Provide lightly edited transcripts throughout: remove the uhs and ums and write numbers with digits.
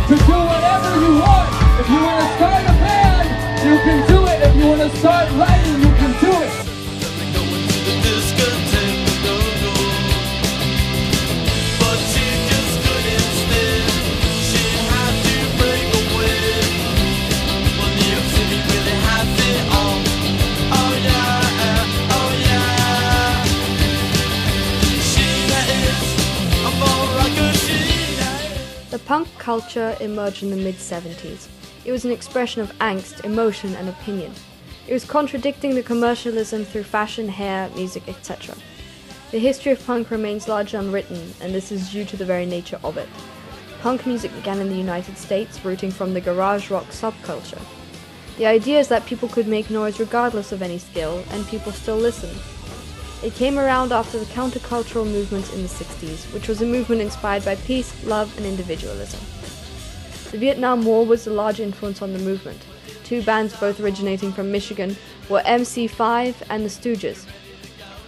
to do whatever you want. If you want to start a band, you can do it. If you want to start writing, you can do it. The punk culture emerged in the mid-70s. It was an expression of angst, emotion, and opinion. It was contradicting the commercialism through fashion, hair, music, etc. The history of punk remains largely unwritten, and this is due to the very nature of it. Punk music began in the United States, rooting from the garage rock subculture. The idea is that people could make noise regardless of any skill, and people still listened. It came around after the countercultural movement in the 60s, which was a movement inspired by peace, love, and individualism. The Vietnam War was a large influence on the movement. Two bands, both originating from Michigan, were MC5 and the Stooges.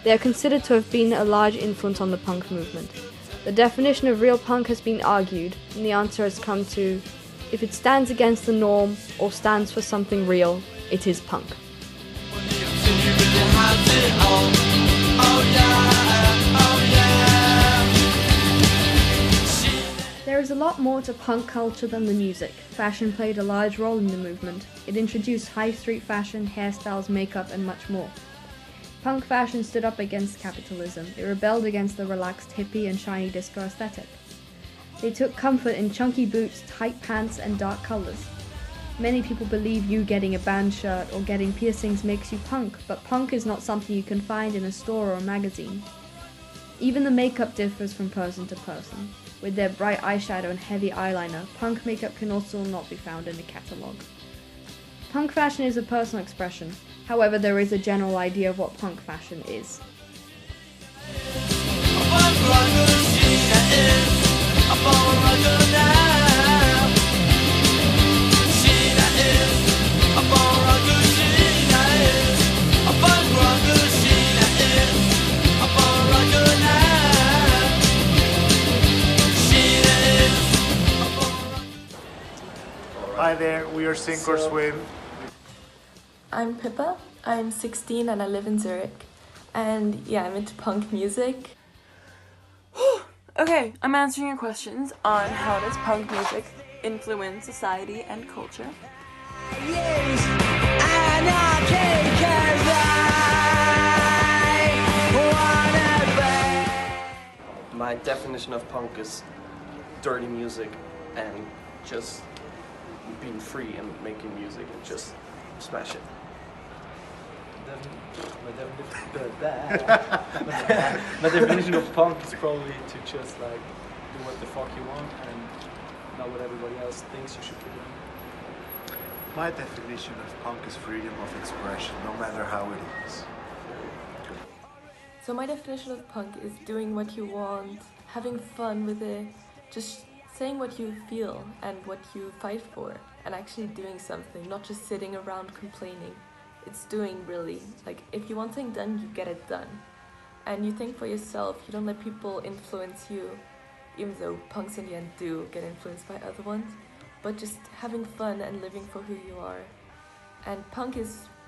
They are considered to have been a large influence on the punk movement. The definition of real punk has been argued, and the answer has come to, if it stands against the norm or stands for something real, it is punk. There is a lot more to punk culture than the music. Fashion played a large role in the movement. It introduced high street fashion, hairstyles, makeup, and much more. Punk fashion stood up against capitalism. It rebelled against the relaxed hippie and shiny disco aesthetic. They took comfort in chunky boots, tight pants, and dark colors. Many people believe you getting a band shirt or getting piercings makes you punk, but punk is not something you can find in a store or a magazine. Even the makeup differs from person to person. With their bright eyeshadow and heavy eyeliner, punk makeup can also not be found in a catalogue. Punk fashion is a personal expression. However, there is a general idea of what punk fashion is. Hi there, we are Sink or Swim. I'm Pippa, I'm 16 and I live in Zurich. And yeah, I'm into punk music. Okay, I'm answering your questions on how does punk music influence society and culture. My definition of punk is dirty music and just being free and making music and just smash it. My definition of punk is probably to just like do what the fuck you want and not what everybody else thinks you should be doing. My definition of punk is freedom of expression, no matter how it is. So my definition of punk is doing what you want, having fun with it, just saying what you feel and what you fight for, and actually doing something, not just sitting around complaining. It's doing really, like if you want something done, you get it done. And you think for yourself, you don't let people influence you, even though punks in the end do get influenced by other ones, but just having fun and living for who you are. And punk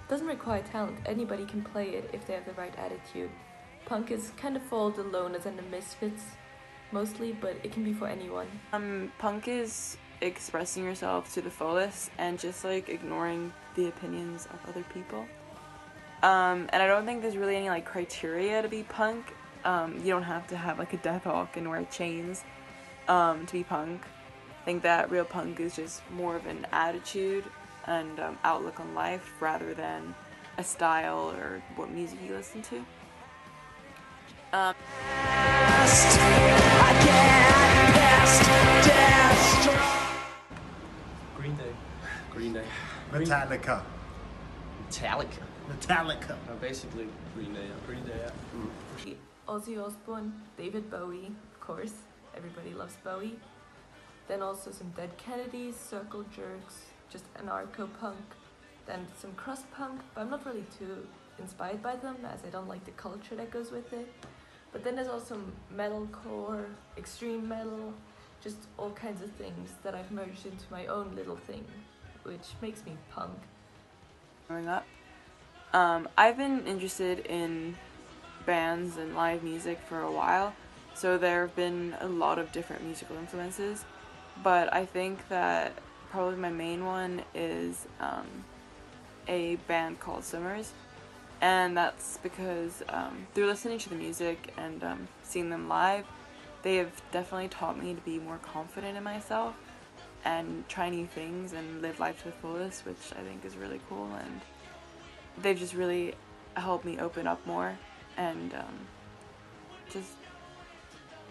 doesn't require talent, anybody can play it if they have the right attitude. Punk is kind of for the loners and the misfits, mostly, but it can be for anyone. Punk is expressing yourself to the fullest and just like ignoring the opinions of other people. And I don't think there's really any like criteria to be punk. You don't have to have like a death hawk and wear chains to be punk. I think that real punk is just more of an attitude and outlook on life rather than a style or what music you listen to. Green Day. Green Day. Metallica. Metallica. Basically Green Day. Yeah. Green Day, yeah. Ozzy Osbourne, David Bowie, of course, everybody loves Bowie. Then also some Dead Kennedys, Circle Jerks, just anarcho-punk. Then some crust punk, but I'm not really too inspired by them as I don't like the culture that goes with it. But then there's also metalcore, extreme metal, just all kinds of things that I've merged into my own little thing, which makes me punk. Growing up, I've been interested in bands and live music for a while, so there have been a lot of different musical influences, but I think that probably my main one is a band called Swimmers, and that's because through listening to the music and seeing them live, they have definitely taught me to be more confident in myself and try new things and live life to the fullest, which I think is really cool, and they've just really helped me open up more and just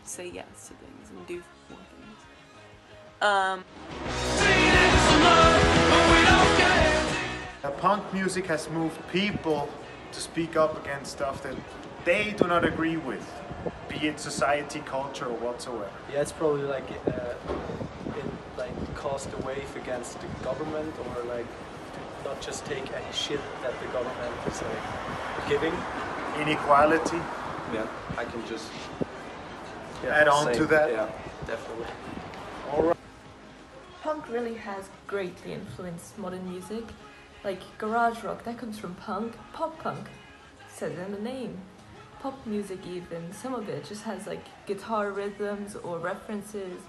say yes to things and do more things. Punk music has moved people to speak up against stuff that they do not agree with, be it society, culture, or whatsoever. Yeah, it's probably like it like caused a wave against the government, or like to not just take any shit that the government is like giving. Inequality. Yeah, I can just Add on to that. Yeah, definitely. All right. Punk really has greatly influenced modern music. Like garage rock, that comes from punk. Pop punk, says in the name. Pop music even, some of it just has like guitar rhythms or references.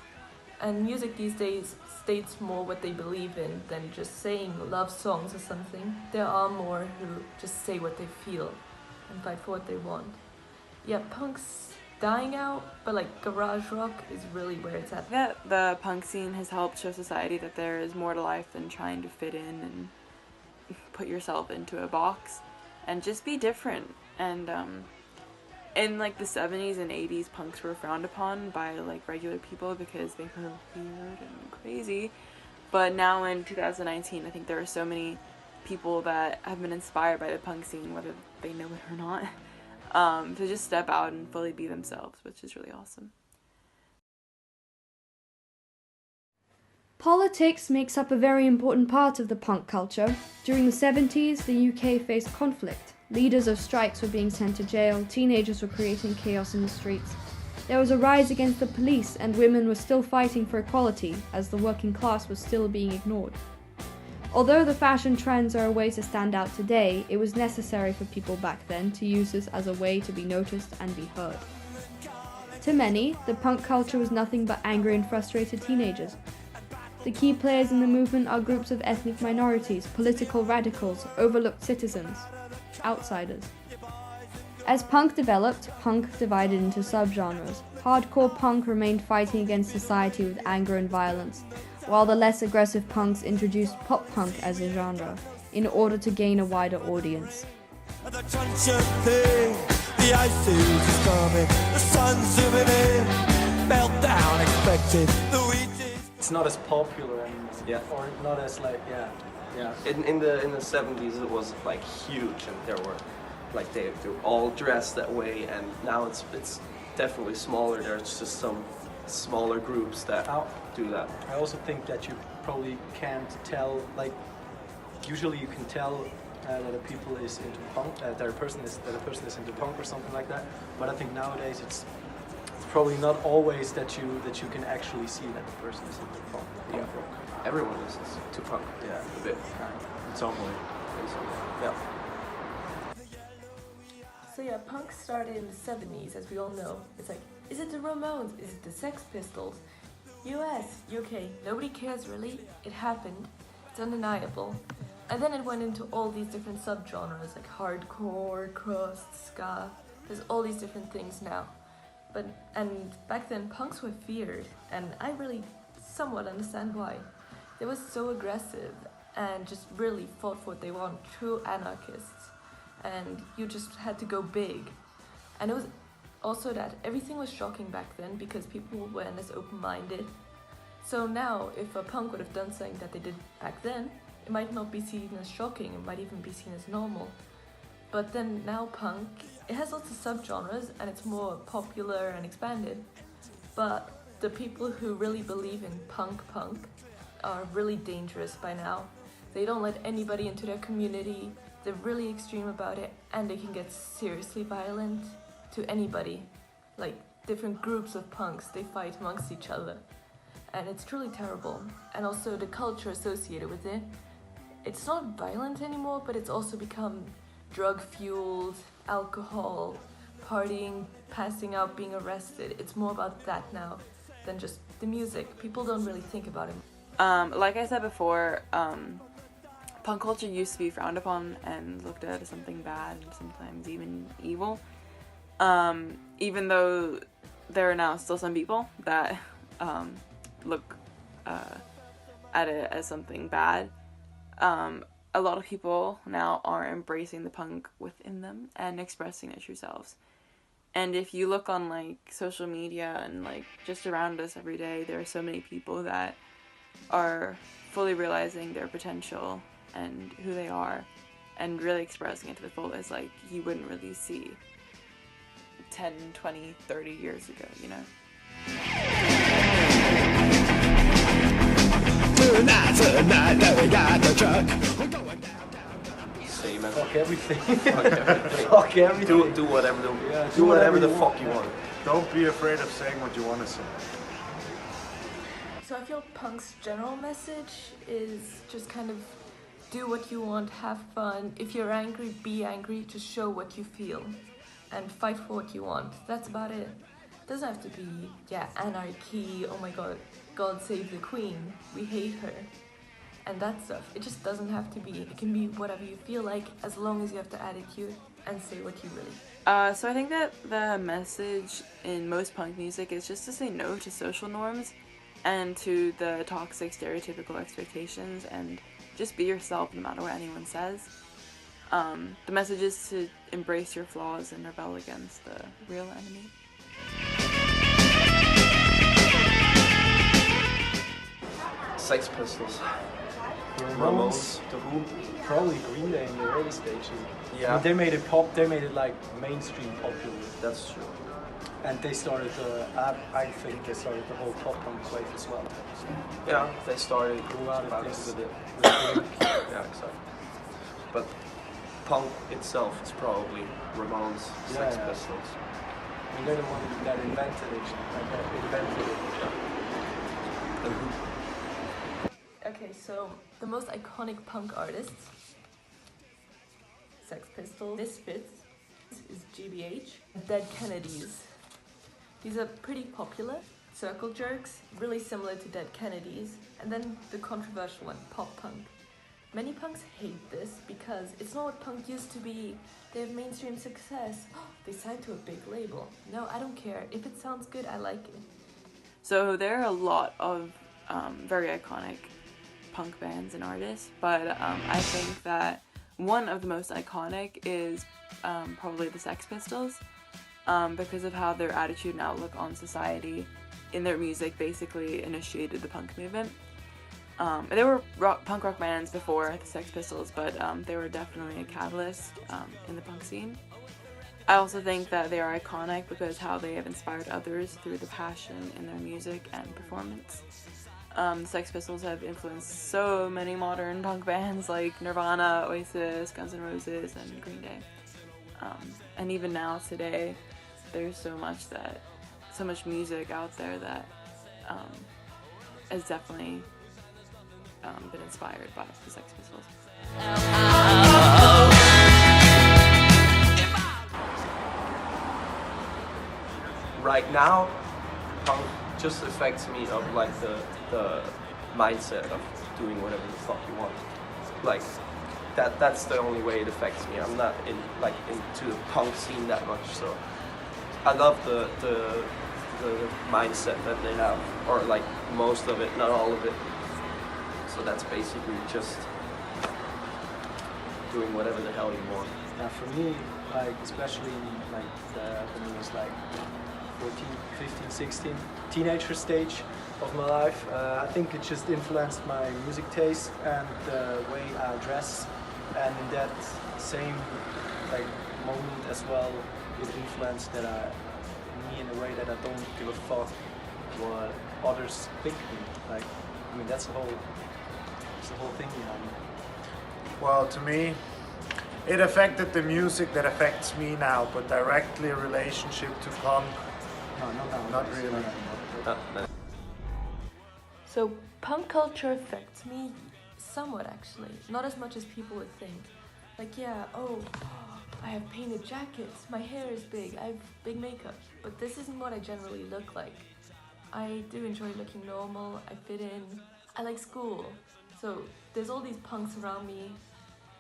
And music these days states more what they believe in than just saying love songs or something. There are more who just say what they feel and fight for what they want. Yeah, punk's dying out, but like garage rock is really where it's at. That the punk scene has helped show society that there is more to life than trying to fit in and put yourself into a box and just be different. And in like the 70s and 80s, punks were frowned upon by like regular people because they were weird and crazy, but now in 2019 I think there are so many people that have been inspired by the punk scene, whether they know it or not, to just step out and fully be themselves, which is really awesome. Politics makes up a very important part of the punk culture. During the 70s, the UK faced conflict. Leaders of strikes were being sent to jail, teenagers were creating chaos in the streets. There was a rise against the police, and women were still fighting for equality, as the working class was still being ignored. Although the fashion trends are a way to stand out today, it was necessary for people back then to use this as a way to be noticed and be heard. To many, the punk culture was nothing but angry and frustrated teenagers. The key players in the movement are groups of ethnic minorities, political radicals, overlooked citizens, outsiders. As punk developed, punk divided into subgenres. Hardcore punk remained fighting against society with anger and violence, while the less aggressive punks introduced pop punk as a genre, in order to gain a wider audience. The crunch of thing, the ice is coming, the sun's zooming in, meltdown expected, the wheat is... It's not as popular and or not as like In the 70s it was like huge, and there were like they were all dressed that way, and now it's definitely smaller. There's just some smaller groups that do that. I also think that you probably can't tell, like usually you can tell that a people is into punk, that a person is into punk or something like that. But I think nowadays it's probably not always that you can actually see that the person is into punk. Yeah, everyone listens to punk. Yeah, a bit. In some way. Yeah. So yeah, punk started in the 70s, as we all know. It's like, is it the Ramones? Is it the Sex Pistols? US, UK, nobody cares really. It happened. It's undeniable. And then it went into all these different subgenres, like hardcore, crust, ska. There's all these different things now. And back then punks were feared, and I really somewhat understand why. They were so aggressive and just really fought for what they want, true anarchists. And you just had to go big. And it was also that everything was shocking back then because people weren't as open-minded. So now, if a punk would have done something that they did back then, it might not be seen as shocking, it might even be seen as normal. But then now punk, it has lots of subgenres and it's more popular and expanded. But the people who really believe in punk are really dangerous by now. They don't let anybody into their community, they're really extreme about it, and they can get seriously violent to anybody. Like different groups of punks, they fight amongst each other. and it's truly terrible. And also the culture associated with it. It's not violent anymore, but it's also become drug-fueled, alcohol, partying, passing out, being arrested. It's more about that now than just the music. People don't really think about it. Like I said before, punk culture used to be frowned upon and looked at as something bad and sometimes even evil. Even though there are now still some people that look at it as something bad. A lot of people now are embracing the punk within them and expressing their true selves. And if you look on like social media and like just around us every day, there are so many people that are fully realizing their potential and who they are and really expressing it to the fullest, like you wouldn't really see 10, 20, 30 years ago, you know? Tonight, we got the truck. We're going down. Say, man. Fuck everything. Fuck everything. Fuck everything. Do whatever the, Yeah, do whatever the you fuck you want. Don't be afraid of saying what you want to say. So I feel punk's general message is just kind of do what you want, have fun. If you're angry, be angry, just show what you feel and fight for what you want. That's about it. It doesn't have to be, yeah, anarchy, oh my god, God save the queen, we hate her, and that stuff. It just doesn't have to be. It can be whatever you feel like, as long as you have the attitude and say what you really. So I think that the message in most punk music is just to say no to social norms and to the toxic stereotypical expectations and just be yourself no matter what anyone says. The message is to embrace your flaws and rebel against the real enemy. Sex Pistols. Ramones, The Who. probably Green Day in the early stages. Yeah. I mean, they made it pop. They made it like mainstream popular, That's true. and they started. I think they started the whole pop punk wave as well. Yeah, they started Grew out of about this. with it. With Yeah, exactly. But punk itself is probably Ramones, Sex Yeah. Pistols. and they're the one that invented it. And Who. Okay, so the most iconic punk artists, Sex Pistols, Misfits, is GBH, Dead Kennedys. These are pretty popular. Circle Jerks, really similar to Dead Kennedys. And then the controversial one, pop punk. Many punks hate this because it's not what punk used to be. They have mainstream success. They signed to a big label. No, I don't care. If it sounds good, I like it. So there are a lot of very iconic punk bands and artists, but I think that one of the most iconic is probably the Sex Pistols, because of how their attitude and outlook on society in their music basically initiated the punk movement. There were punk rock bands before the Sex Pistols, but they were definitely a catalyst in the punk scene. I also think that they are iconic because how they have inspired others through the passion in their music and performance. The Sex Pistols have influenced so many modern punk bands like Nirvana, Oasis, Guns N' Roses, and Green Day. And even now, today, there's so much music out there that has definitely been inspired by the Sex Pistols. Right now, punk just affects me of like the mindset of doing whatever the fuck you want. Like that's the only way it affects me. I'm not into the punk scene that much, so I love the mindset that they have, or like most of it, not all of it. So that's basically just doing whatever the hell you want. Yeah, for me, like especially like when it was like 14, 15, 16, teenager stage of my life, I think it just influenced my music taste and the way I dress, and in that same like moment as well, it influenced me in a way that I don't give a fuck what others think of me. Like, I mean, that's the whole thing behind it. Well, to me, it affected the music that affects me now, but directly a relationship to punk, No, not really. So punk culture affects me somewhat actually, not as much as people would think. Like yeah, oh, I have painted jackets, my hair is big, I have big makeup, but this isn't what I generally look like. I do enjoy looking normal, I fit in, I like school. So there's all these punks around me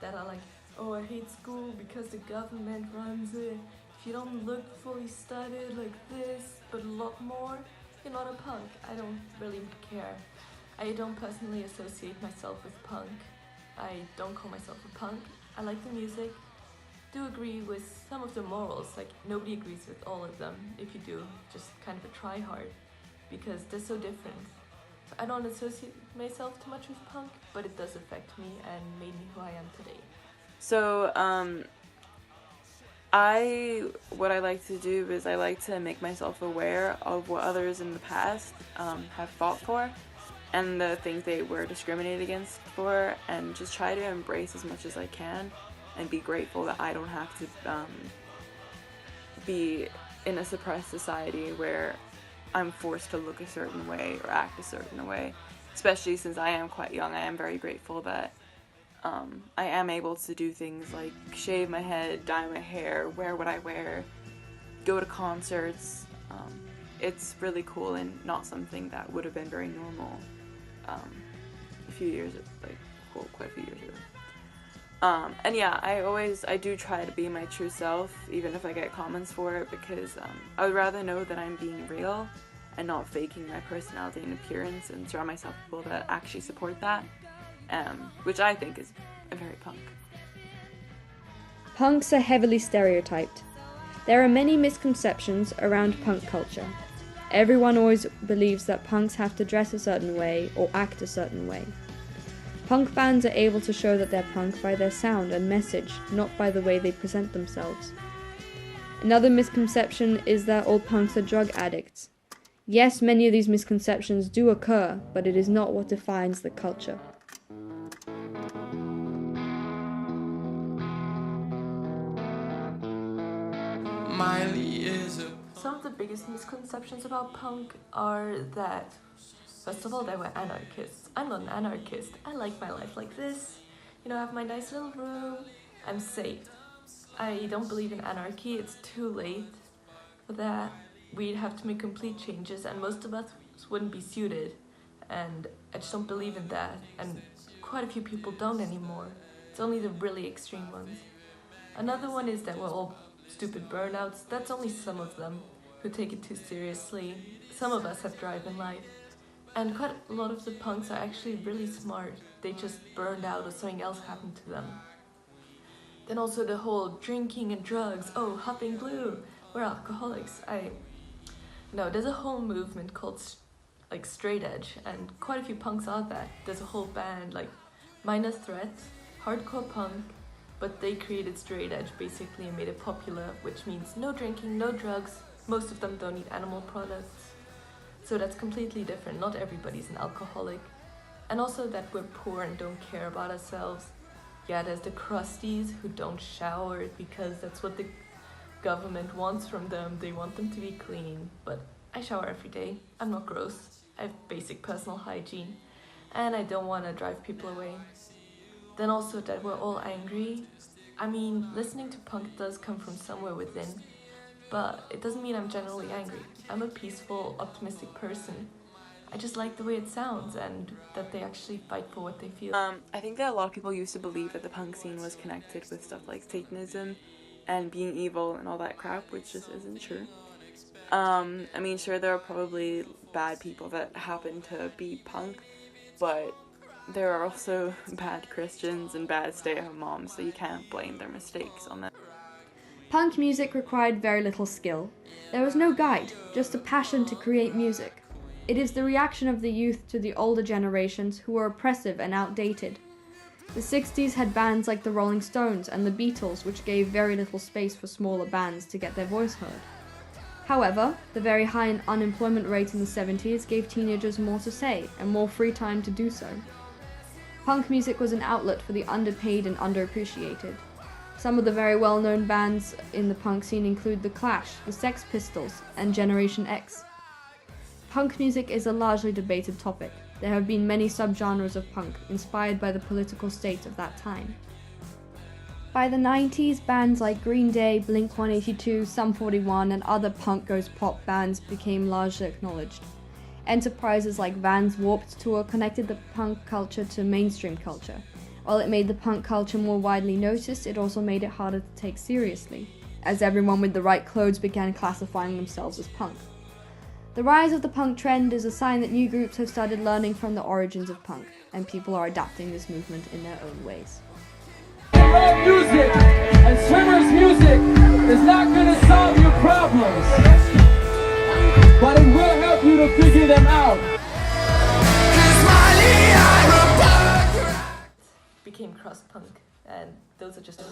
that are like, oh, I hate school because the government runs it. If you don't look fully studied like this, but a lot more, you're not a punk. I don't really care. I don't personally associate myself with punk. I don't call myself a punk. I like the music. Do agree with some of the morals, like nobody agrees with all of them. If you do, just kind of a try hard, because they're so different. So I don't associate myself too much with punk, but it does affect me and made me who I am today. So, what I like to do is I like to make myself aware of what others in the past have fought for and the things they were discriminated against for, and just try to embrace as much as I can and be grateful that I don't have to be in a suppressed society where I'm forced to look a certain way or act a certain way. Especially since I am quite young, I am very grateful that I am able to do things like shave my head, dye my hair, wear what I wear, go to concerts. It's really cool and not something that would have been very normal a few years, quite a few years ago. And yeah, I do try to be my true self, even if I get comments for it, because I would rather know that I'm being real and not faking my personality and appearance, and surround myself with people that actually support that, which I think is very punk. Punks are heavily stereotyped. There are many misconceptions around punk culture. Everyone always believes that punks have to dress a certain way or act a certain way. Punk bands are able to show that they're punk by their sound and message, not by the way they present themselves. Another misconception is that all punks are drug addicts. Yes, many of these misconceptions do occur, but it is not what defines the culture. Miley is a Some of the biggest misconceptions about punk are that, first of all, they were anarchists. I'm not an anarchist. I like my life like this. You know, I have my nice little room. I'm safe. I don't believe in anarchy. It's too late for that. We'd have to make complete changes, and most of us wouldn't be suited. And I just don't believe in that. And quite a few people don't anymore. It's only the really extreme ones. Another one is that we're all stupid burnouts. That's only some of them who take it too seriously. Some of us have drive in life. And quite a lot of the punks are actually really smart. They just burned out or something else happened to them. Then also the whole drinking and drugs. Oh, Huffing Blue, we're alcoholics. No, there's a whole movement called like straight edge, and quite a few punks are that. There's a whole band like Minor Threat, hardcore punk, but they created straight edge basically and made it popular, which means no drinking, no drugs. Most of them don't eat animal products. So that's completely different. Not everybody's an alcoholic. And also that we're poor and don't care about ourselves. Yeah, there's the crusties who don't shower because that's what the government wants from them. They want them to be clean. But I shower every day. I'm not gross. I have basic personal hygiene. And I don't want to drive people away. Then also that we're all angry. I mean, listening to punk does come from somewhere within. But it doesn't mean I'm generally angry. I'm a peaceful, optimistic person. I just like the way it sounds and that they actually fight for what they feel. I think that a lot of people used to believe that the punk scene was connected with stuff like Satanism and being evil and all that crap, which just isn't true. I mean, sure, there are probably bad people that happen to be punk, but there are also bad Christians and bad stay-at-home moms, so you can't blame their mistakes on them. Punk music required very little skill. There was no guide, just a passion to create music. It is the reaction of the youth to the older generations who were oppressive and outdated. The 60s had bands like the Rolling Stones and the Beatles, which gave very little space for smaller bands to get their voice heard. However, the very high unemployment rate in the 70s gave teenagers more to say and more free time to do so. Punk music was an outlet for the underpaid and underappreciated. Some of the very well-known bands in the punk scene include The Clash, The Sex Pistols, and Generation X. Punk music is a largely debated topic. There have been many subgenres of punk, inspired by the political state of that time. By the 90s, bands like Green Day, Blink-182, Sum 41, and other punk ghost pop bands became largely acknowledged. Enterprises like Vans Warped Tour connected the punk culture to mainstream culture. While it made the punk culture more widely noticed, it also made it harder to take seriously, as everyone with the right clothes began classifying themselves as punk. The rise of the punk trend is a sign that new groups have started learning from the origins of punk, and people are adapting this movement in their own ways. Love music and Swimmer's music is not going to solve your problems, but it will help you to figure them out. Became cross punk, and those are just